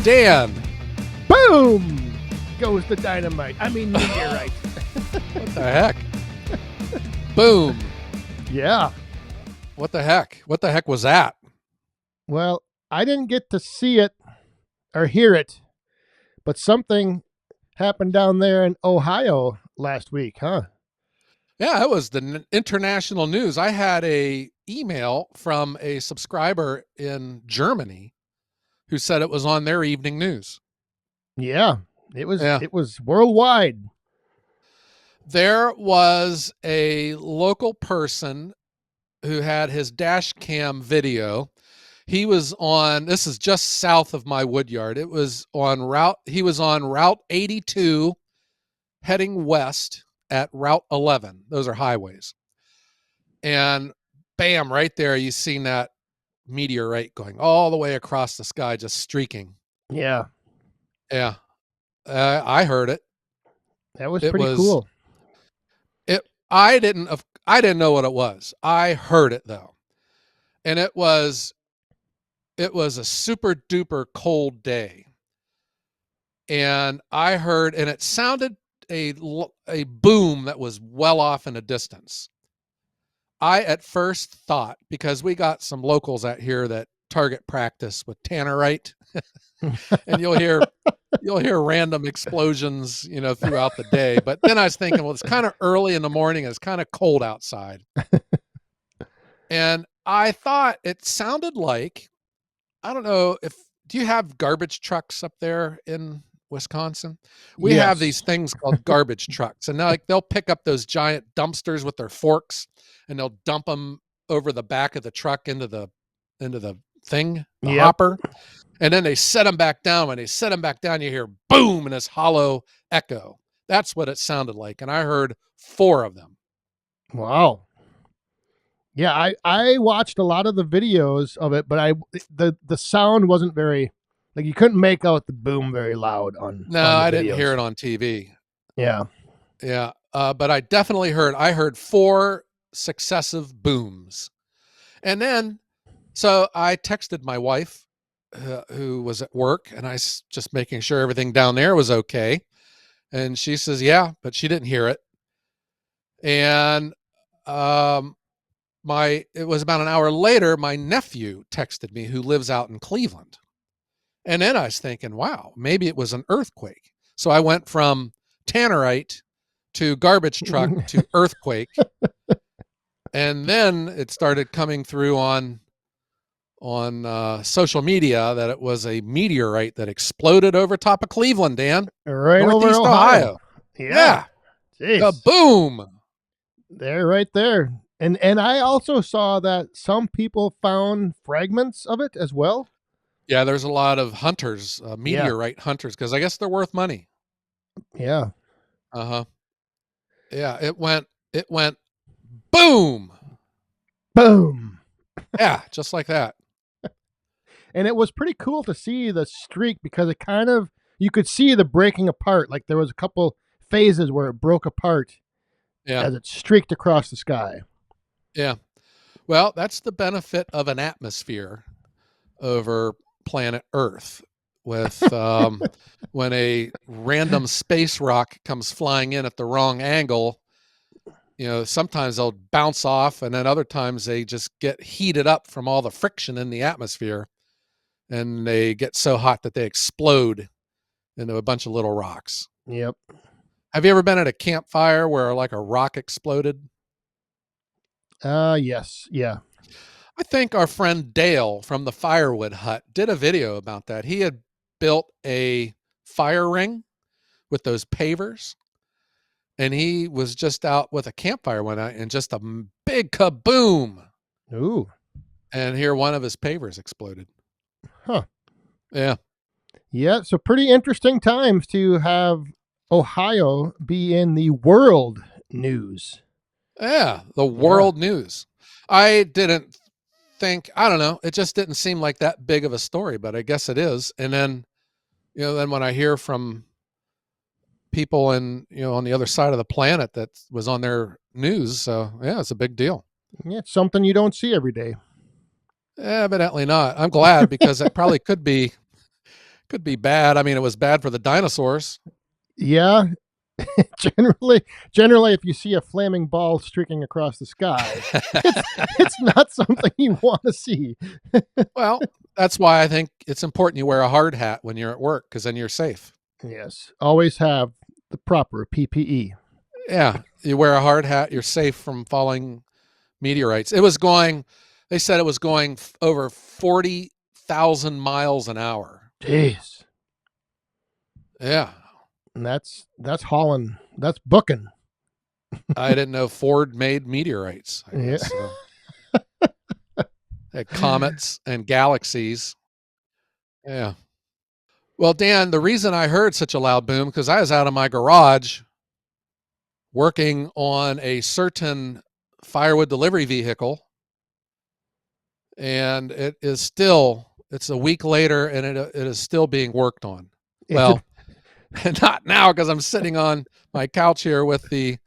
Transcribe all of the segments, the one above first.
Dan. Boom! Goes the dynamite. I mean, meteorite. What the heck? Boom. Yeah. What the heck? What the heck was that? Well, I didn't get to see it or hear it, but something happened down there in Ohio last week, huh? Yeah, it was the international news. I had a email from a subscriber in Germany who said it was on their evening news. Yeah. It Yeah. was worldwide. There was a local person who had his dash cam video. He was on, this is just south of my woodyard. He was on Route 82 heading west at Route 11. Those are highways. And bam, right there, you seen that meteorite going all the way across the sky, just streaking. Yeah. Yeah. I heard it. That was It pretty was, cool. I didn't know what it was. I heard it though. And it was a super duper cold day. And I heard, and it sounded a boom that was well off in the distance. I at first thought, because we got some locals out here that target practice with tannerite, and you'll hear random explosions, throughout the day. But then I was thinking, well, it's kind of early in the morning, and it's kind of cold outside. And I thought it sounded like, I don't know do you have garbage trucks up there in Wisconsin? We have these things called garbage trucks, and they'll pick up those giant dumpsters with their forks, and they'll dump them over the back of the truck into the thing, the hopper, and then they set them back down. When they set them back down, you hear boom and this hollow echo. That's what it sounded like, and I heard 4 of them. Wow. Yeah, I watched a lot of the videos of it, but the sound wasn't very, like, you couldn't make out the boom very loud on. No, on I the didn't videos. hear it on TV. Yeah. Yeah. But I definitely heard 4 successive booms. And then, so I texted my wife, who was at work, and I was just making sure everything down there was okay. And she says, yeah, but she didn't hear it. And, it was about an hour later, my nephew texted me, who lives out in Cleveland. And then I was thinking, wow, maybe it was an earthquake. So I went from tannerite to garbage truck to earthquake. And then it started coming through on social media that it was a meteorite that exploded over top of Cleveland, Dan. Right Northeast over Ohio. Yeah. Jeez. Boom. They're right there. And I also saw that some people found fragments of it as well. Yeah, there's a lot of hunters, meteorite hunters, because I guess they're worth money. Yeah. Uh-huh. Yeah, it went boom. Boom. Yeah, just like that. And it was pretty cool to see the streak, because it kind of, you could see the breaking apart. Like, there was a couple phases where it broke apart as it streaked across the sky. Yeah. Well, that's the benefit of an atmosphere over planet Earth. With when a random space rock comes flying in at the wrong angle, sometimes they'll bounce off, and then other times they just get heated up from all the friction in the atmosphere, and they get so hot that they explode into a bunch of little rocks. Yep. Have you ever been at a campfire where like a rock exploded? Yes. Yeah. I think our friend Dale from the Firewood Hut did a video about that. He had built a fire ring with those pavers, and he was just out with a campfire one night, and just a big kaboom. Ooh. And here one of his pavers exploded. Huh. Yeah. Yeah. So pretty interesting times to have Ohio be in the world news. Yeah. The world news. I didn't think, I don't know, it just didn't seem like that big of a story, but I guess it is. And then, then when I hear from people on the other side of the planet that was on their news, so yeah, it's a big deal. Yeah, it's something you don't see every day. Evidently not. I'm glad, because it probably could be Could be bad. I mean, it was bad for the dinosaurs. Yeah, generally, generally, if you see a flaming ball streaking across the sky, it's it's not something you want to see. Well, that's why I think it's important you wear a hard hat when you're at work because then you're safe. Yes, always have the proper PPE. Yeah, you wear a hard hat, you're safe from falling meteorites. It was going, they said it was going over 40,000 miles an hour. Jeez, Yeah. and that's hauling. That's booking. I didn't know Ford made meteorites, I Yeah. guess. So, comets and galaxies. Yeah. Well, Dan, the reason I heard such a loud boom because I was out of my garage working on a certain firewood delivery vehicle, and it's a week later, and it is still being worked on. It's a, Well, not now because I'm sitting on my couch here with the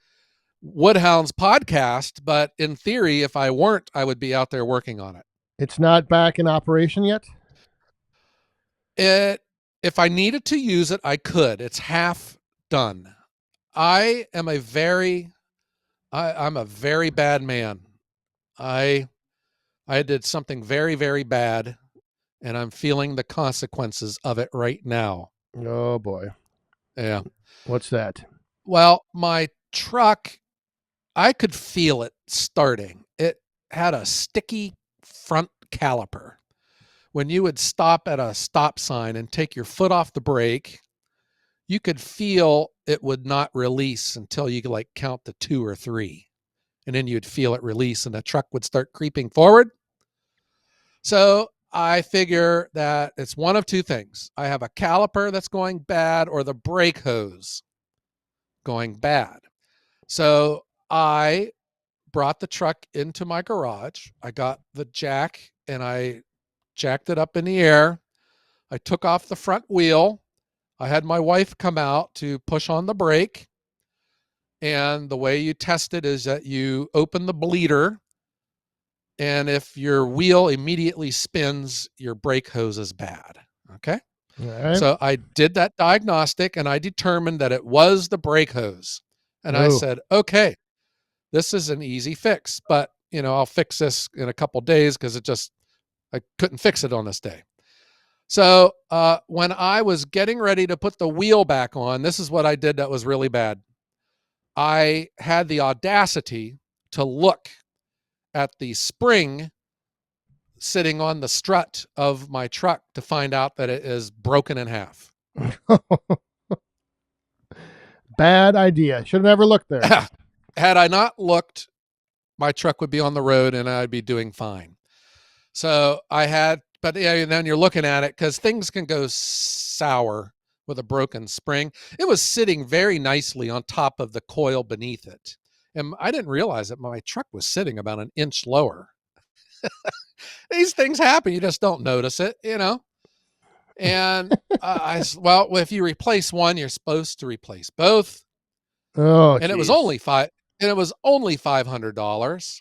Hounds podcast, but in theory, if I weren't, I would be out there working on it. it's not back in operation yet. It if I needed to use it, I could. It's half done. I am a very I'm a very bad man. I I did something very, very bad, and I'm feeling the consequences of it right now. Oh boy, Yeah. what's that? Well, my truck, I could feel it starting. It had a sticky front caliper. When you would stop at a stop sign and take your foot off the brake, you could feel it would not release until you could like count to 2 or 3. And then you'd feel it release and the truck would start creeping forward. So I figure that it's one of two things. I have a caliper that's going bad or the brake hose going bad. So I brought the truck into my garage. I got the jack and I jacked it up in the air. I took off the front wheel. I had my wife come out to push on the brake. And the way you test it is that you open the bleeder. And if your wheel immediately spins, your brake hose is bad. Okay. All right. So I did that diagnostic and I determined that it was the brake hose. And I Oh, said, okay, this is an easy fix, but I'll fix this in a couple days because I couldn't fix it on this day. So when I was getting ready to put the wheel back on, this is what I did that was really bad. I had the audacity to look at the spring sitting on the strut of my truck to find out that it is broken in half. bad idea. Should have never looked there. Had I not looked, my truck would be on the road and I'd be doing fine. So but yeah, then you're looking at it because things can go sour with a broken spring. It was sitting very nicely on top of the coil beneath it. And I didn't realize that my truck was sitting about an inch lower. These things happen. You just don't notice it. And well, if you replace one, you're supposed to replace both. Oh, And it was jeez. only $500.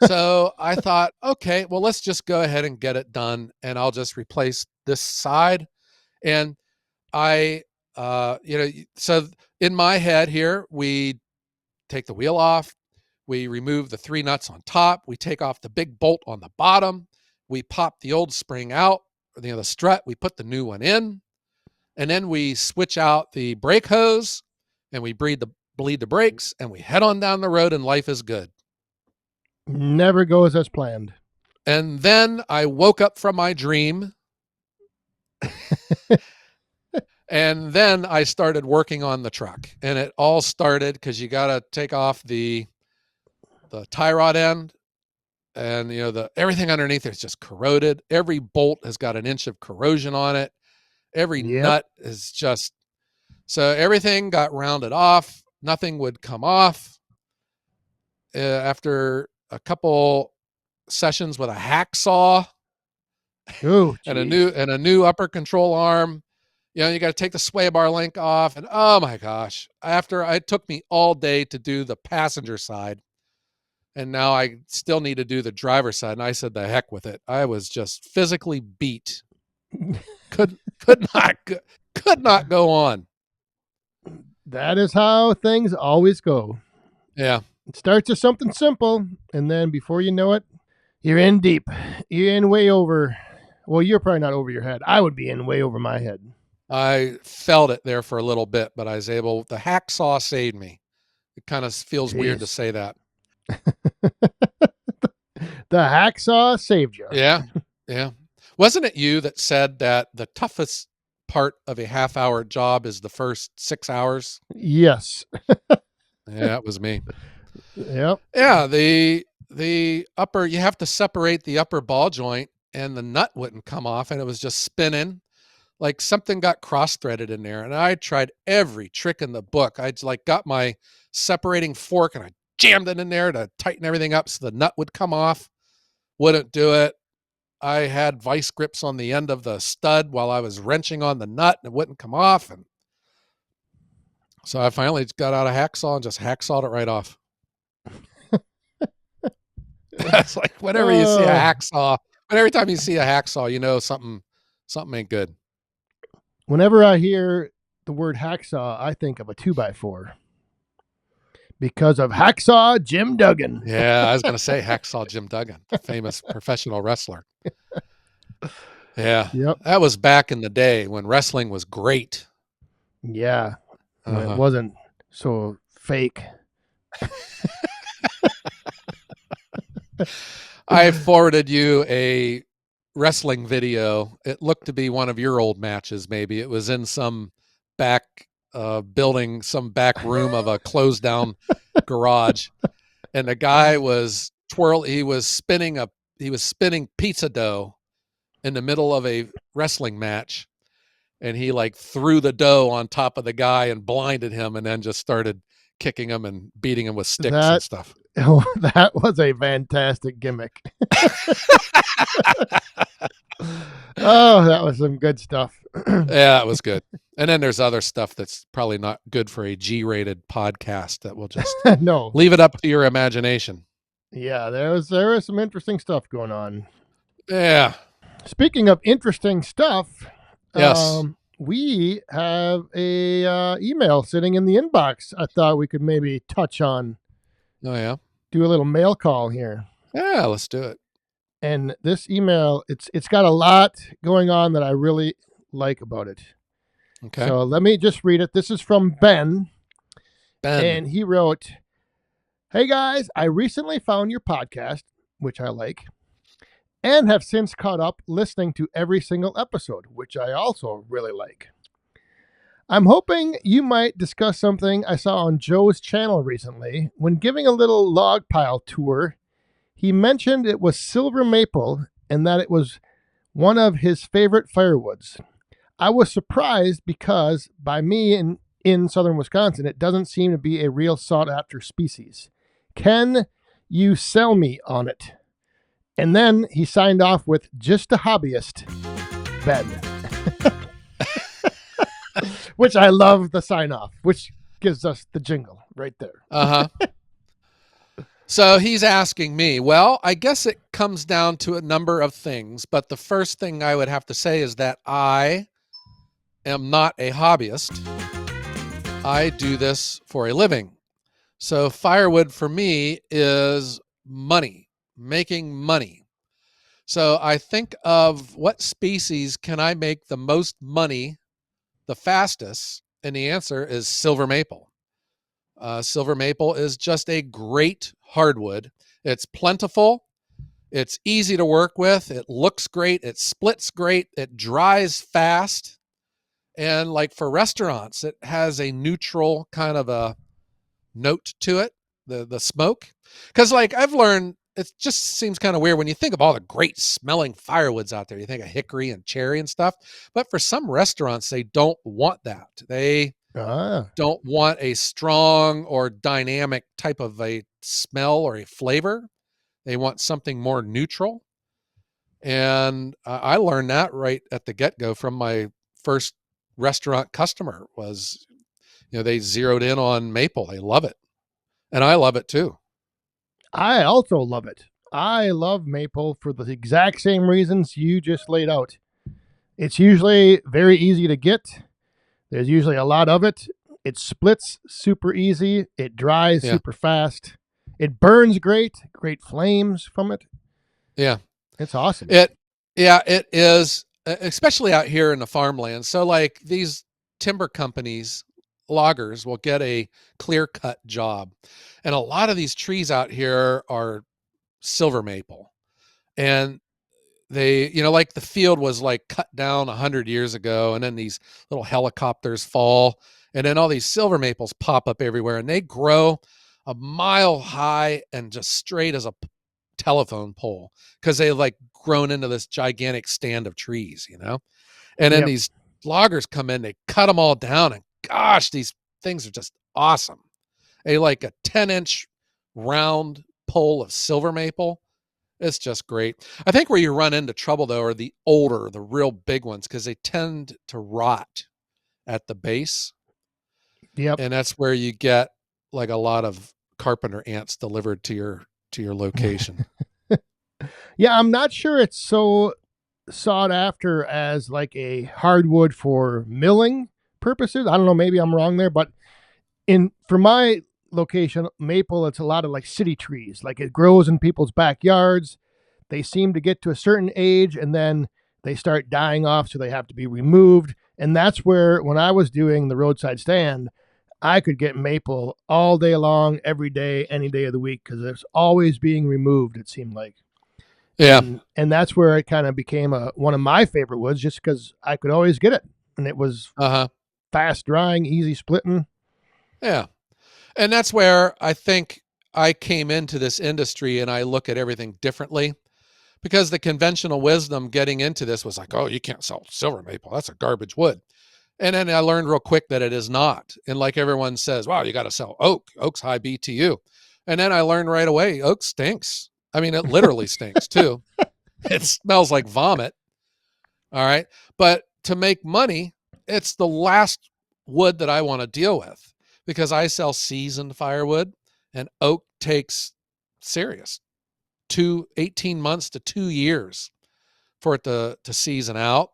So I thought, okay, well, let's just go ahead and get it done, and I'll just replace this side. And so in my head here, we take the wheel off, we remove the 3 nuts on top, we take off the big bolt on the bottom, we pop the old spring out, the strut, we put the new one in, and then we switch out the brake hose, and we bleed the brakes, and we head on down the road, and life is good. Never goes as planned. And then I woke up from my dream. And then I started working on the truck. And it all started because you got to take off the tie rod end. And everything underneath is just corroded. Every bolt has got an inch of corrosion on it. Every Yep. nut is just so everything got rounded off. Nothing would come off. After a couple sessions with a hacksaw, Oh, and jeez. a new upper control arm. You got to take the sway bar link off, and oh my gosh! After it took me all day to do the passenger side, and now I still need to do the driver's side. And I said, "The heck with it!" I was just physically beat. Couldn't Could not could not go on. That is how things always go. Yeah. It starts as something simple, and then before you know it, you're in deep. You're in way over. Well, you're probably not over your head. I would be in way over my head. I felt it there for a little bit, but I was able, the hacksaw saved me. It kind of feels weird to Jeez. say that. The hacksaw saved you. Yeah. Yeah. Wasn't it you that said that the toughest part of a half-hour job is the first 6 hours? Yes. Yeah, it was me. Yep. Yeah, the upper, you have to separate the upper ball joint and the nut wouldn't come off and it was just spinning like something got cross-threaded in there. And I tried every trick in the book. I like got my separating fork and I jammed it in there to tighten everything up so the nut would come off. Wouldn't do it. I had vice grips on the end of the stud while I was wrenching on the nut and it wouldn't come off. And so I finally got out a hacksaw and just hacksawed it right off. It's like whenever you see a Oh, hacksaw, but every time you see a hacksaw, you know something ain't good. whenever I hear the word hacksaw, I think of a 2x4 because of Hacksaw Jim Duggan. Yeah, I was gonna say hacksaw Jim Duggan, the famous professional wrestler. Yeah, Yep. that was back in the day when wrestling was great. Yeah. When it Uh-huh. wasn't so fake. I forwarded you a wrestling video. It looked to be one of your old matches. Maybe it was in some back building, some back room of a closed down garage, and the guy was he was spinning pizza dough in the middle of a wrestling match, and he like threw the dough on top of the guy and blinded him, and then just started kicking him and beating him with sticks and That stuff. that was a fantastic gimmick. Oh, that was some good stuff. Yeah, it was good. And then there's other stuff that's probably not good for a G-rated podcast that will just No. leave it up to your imagination. Yeah, there was some interesting stuff going on. Yeah. Speaking of interesting stuff, Yes. we have a email sitting in the inbox. I thought we could maybe touch on, Oh yeah. do a little mail call here. Yeah, let's do it. And this email, it's got a lot going on that I really like about it. Okay. So let me just read it. This is from Ben, Ben. and he wrote, "Hey guys, I recently found your podcast, which I like, and have since caught up listening to every single episode, which I also really like. I'm hoping you might discuss something I saw on Joe's channel recently. When giving a little log pile tour, he mentioned it was silver maple and that it was one of his favorite firewoods. I was surprised because by me in southern Wisconsin, it doesn't seem to be a real sought after species. Can you sell me on it?" And then he signed off with "just a hobbyist, Ben." Which I love the sign off, which gives us the jingle right there. Uh-huh. So he's asking me, well, I guess it comes down to a number of things, but the first thing I would have to say is that I am not a hobbyist. I do this for a living. So firewood for me is money, making money. So I think of what species can I make the most money the fastest, and the answer is silver maple. Silver maple is just a great hardwood. It's plentiful. It's easy to work with. It looks great. It splits great. It dries fast. And like for restaurants, it has a neutral kind of a note to it, the smoke. Because like I've learned, it just seems kind of weird when you think of all the great smelling firewoods out there. You think of hickory and cherry and stuff. But for some restaurants, they don't want that. They Ah, don't want a strong or dynamic type of a smell or a flavor. They want something more neutral. And I learned that right at the get-go from my first restaurant customer was, they zeroed in on maple. They love it. And I love it too. I also love it. I love maple for the exact same reasons you just laid out. It's usually very easy to get. There's usually a lot of it. It splits super easy. It dries Yeah. super fast. It burns great, great flames from it. Yeah. It's awesome. It yeah, it is, especially out here in the farmland. So like these timber companies, loggers will get a clear cut job. And a lot of these trees out here are silver maple. And they, like the field was like cut down 100 years ago, and then these little helicopters fall, and then all these silver maples pop up everywhere, and they grow a mile high and just straight as a telephone pole because they like grown into this gigantic stand of trees. And then Yep. these loggers come in, they cut them all down, and gosh, these things are just awesome. Like a 10-inch round pole of silver maple, it's just great. I think where you run into trouble though are the real big ones, because they tend to rot at the base, Yep. and that's where you get like a lot of carpenter ants delivered to your location. Yeah, I'm not sure it's so sought after as like a hardwood for milling purposes. I don't know, maybe I'm wrong there, but in for my location, maple, it's a lot of like city trees. Like it grows in people's backyards. They seem to get to a certain age and then they start dying off, so they have to be removed. And that's where, when I was doing the roadside stand, I could get maple all day long, every day, any day of the week, because it's always being removed, it seemed like. Yeah. And that's where it kind of became one of my favorite woods, just because I could always get it, and it was Uh-huh. fast drying, easy splitting. Yeah. And that's where I think I came into this industry, and I look at everything differently, because the conventional wisdom getting into this was like, oh, you can't sell silver maple. That's a garbage wood. And then I learned real quick that it is not. And like everyone says, wow, you got to sell oak. Oak's high BTU. And then I learned right away, oak stinks. I mean, it literally stinks too. It smells like vomit. All right. But to make money, it's the last wood that I want to deal with, because I sell seasoned firewood, and oak takes serious 18 months to 2 years for it to season out.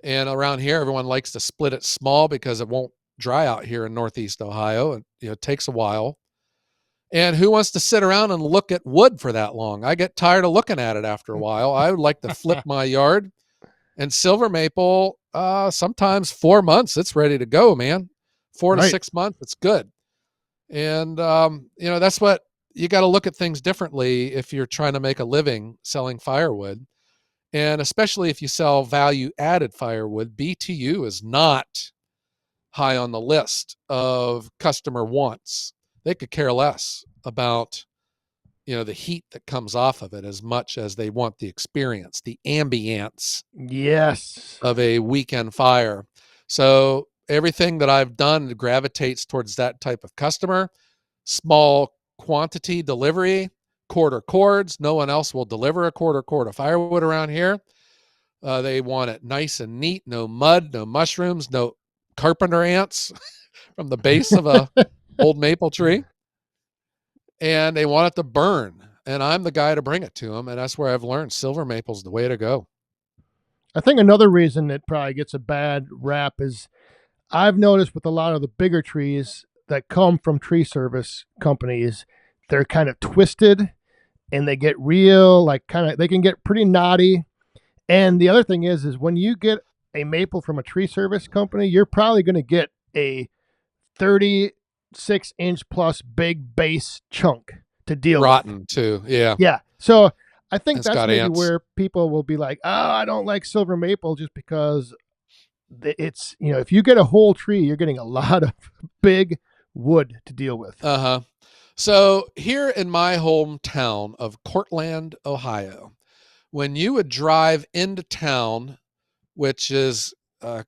And around here, everyone likes to split it small because it won't dry out here in Northeast Ohio. And it takes a while. And who wants to sit around and look at wood for that long? I get tired of looking at it after a while. I would like to flip my yard. And silver maple, sometimes 4 months, it's ready to go, man. 4 to Right. 6 months, it's good. And that's what you got to look at things differently if you're trying to make a living selling firewood. And especially if you sell value added firewood, BTU is not high on the list of customer wants. They could care less about the heat that comes off of it, as much as they want the experience, the ambience Yes. of a weekend fire. So everything that I've done gravitates towards that type of customer. Small quantity delivery, quarter cords. No one else will deliver a quarter cord of firewood around here. They want it nice and neat, no mud, no mushrooms, no carpenter ants from the base of a old maple tree. And they want it to burn. And I'm the guy to bring it to them. And that's where I've learned silver maple's the way to go. I think another reason it probably gets a bad rap is I've noticed with a lot of the bigger trees that come from tree service companies, they're kind of twisted and they get real, like kind of, they can get pretty knotty. And the other thing is when you get a maple from a tree service company, you're probably going to get a 36-inch plus big base chunk to deal with. Rotten too. Yeah. Yeah. So I think It's that's got maybe ants. where people will be like, oh, I don't like silver maple just because it's, if you get a whole tree, you're getting a lot of big wood to deal with. Uh-huh. So here in my hometown of Cortland, Ohio, when you would drive into town, which is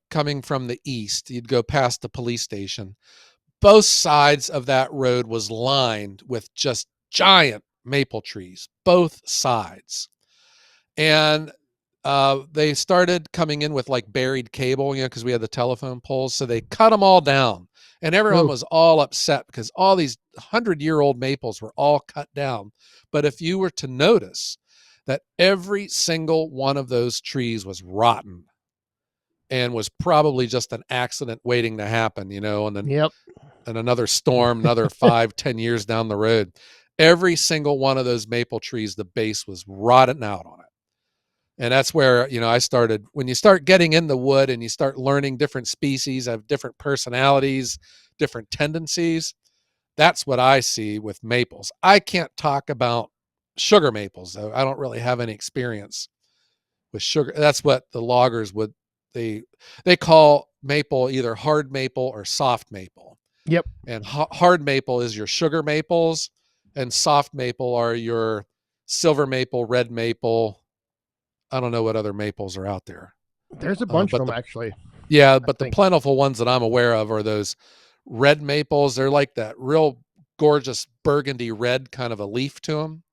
coming from the east, you'd go past the police station. Both sides of that road was lined with just giant maple trees, both sides. And they started coming in with like buried cable, because we had the telephone poles. So they cut them all down. And everyone Oh, was all upset because all these 100-year-old maples were all cut down. But if you were to notice that every single one of those trees was rotten, and was probably just an accident waiting to happen, and then Yep. and another storm, another 5-10 years down the road. Every single one of those maple trees, the base was rotting out on it. And that's where, I started, when you start getting in the wood and you start learning different species have different personalities, different tendencies. That's what I see with maples. I can't talk about sugar maples, though. I don't really have any experience with sugar. That's what the loggers would, they call maple either hard maple or soft maple. Yep. And hard maple is your sugar maples, and soft maple are your silver maple, red maple. I don't know what other maples are out there. There's a bunch of But them, actually, I but the think. plentiful ones that I'm aware of are those red maples. They're like that real gorgeous burgundy red kind of a leaf to them,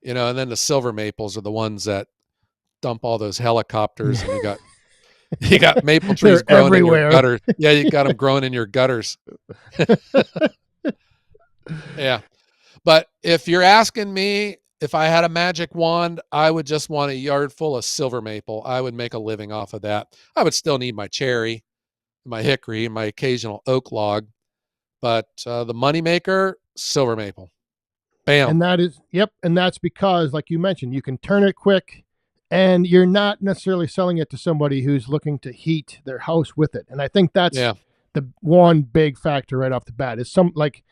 and then the silver maples are the ones that dump all those helicopters, and you got maple trees They're growing in your everywhere. gutter. Yeah, you got them growing in your gutters. Yeah. But if you're asking me if I had a magic wand, I would just want a yard full of silver maple. I would make a living off of that. I would still need my cherry, my hickory, and my occasional oak log. But the moneymaker, silver maple. Bam. And that is, yep. And that's because, like you mentioned, you can turn it quick and you're not necessarily selling it to somebody who's looking to heat their house with it. And I think that's Yeah. the one big factor right off the bat is like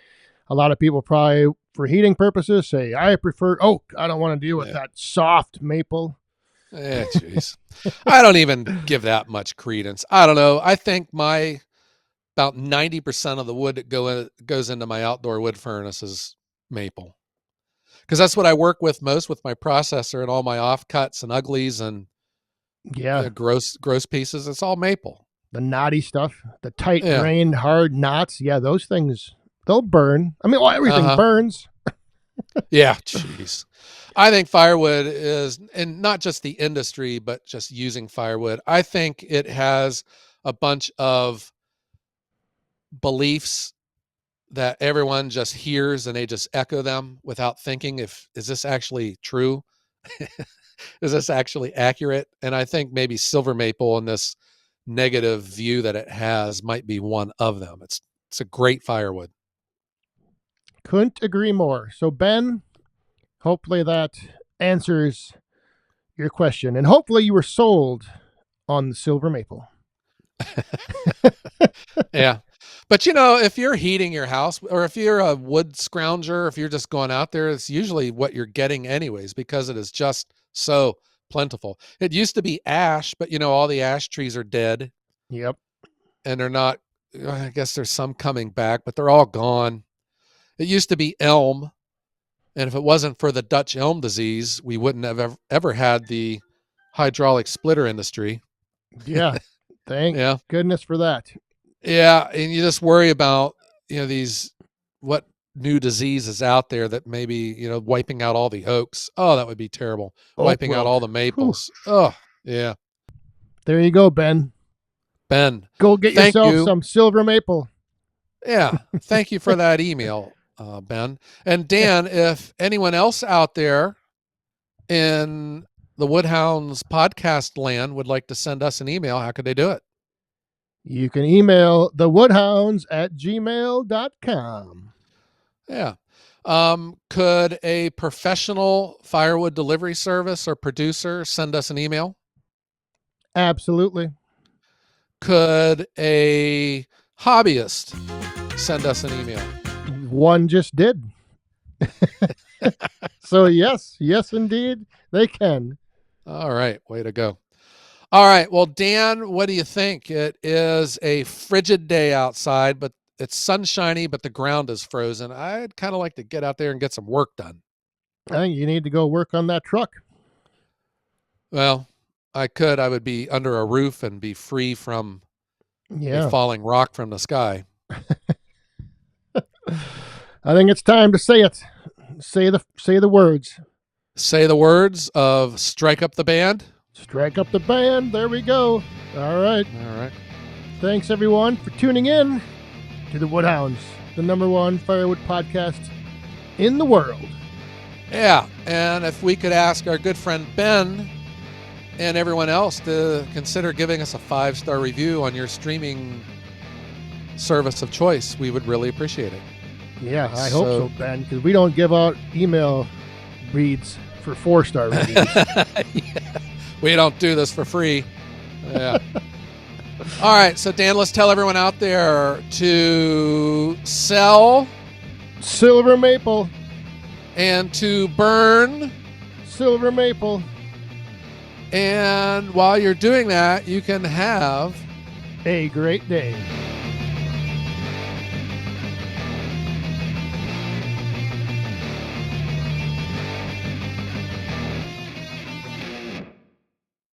a lot of people probably for heating purposes say, I prefer oak. I don't want to deal with that soft maple. Jeez. I don't even give that much credence. I don't know. I think about 90% of the wood that goes into my outdoor wood furnace is maple. Because that's what I work with most with my processor and all my offcuts and uglies and Yeah. gross pieces. It's all maple. The knotty stuff, the tight Yeah. grained hard knots. Yeah, those things, they'll burn. I mean, well, everything burns. Yeah. Jeez. I think firewood is, and not just the industry, but just using firewood. I think it has a bunch of beliefs that everyone just hears and they just echo them without thinking, is this actually true? Is this actually accurate? And I think maybe silver maple and this negative view that it has might be one of them. It's a great firewood. Couldn't agree more. So, Ben, hopefully that answers your question. And hopefully you were sold on the silver maple. Yeah. But if you're heating your house or if you're a wood scrounger, if you're just going out there, it's usually what you're getting anyways, because it is just so plentiful. It used to be ash, but all the ash trees are dead. Yep. And they're not, I guess there's some coming back, but they're all gone. It used to be elm. And if it wasn't for the Dutch elm disease, we wouldn't have ever had the hydraulic splitter industry. Yeah. Thank Yeah. goodness for that. Yeah. And you just worry about, what new disease is out there that maybe, wiping out all the oaks. Oh, that would be terrible. Wiping out all the maples. Whew. Oh, yeah. There you go, Ben. Ben. Go get yourself some silver maple. Yeah. Thank you for that email, Ben. And Dan, if anyone else out there in the Woodhounds podcast land would like to send us an email, how could they do it? You can email thewoodhounds@gmail.com. Yeah. Could a professional firewood delivery service or producer send us an email? Absolutely. Could a hobbyist send us an email? One just did. So yes, indeed, they can. All right. Way to go. All right. Well, Dan, what do you think? It is a frigid day outside, but it's sunshiny, but the ground is frozen. I'd kind of like to get out there and get some work done. I think you need to go work on that truck. Well, I could. I would be under a roof and be free from a falling rock from the sky. I think it's time to say it. Say the words. Say the words of Strike Up the Band. Strike up the band. There we go. All right. Thanks, everyone, for tuning in to the Woodhounds, the #1 firewood podcast in the world. Yeah. And if we could ask our good friend Ben and everyone else to consider giving us a 5-star review on your streaming service of choice. We would really appreciate it. Yeah, I hope so, Ben, because we don't give out email reads for 4-star reviews. Yeah. We don't do this for free. Yeah. All right, so Dan, let's tell everyone out there to sell silver maple and to burn silver maple. And while you're doing that, you can have a great day.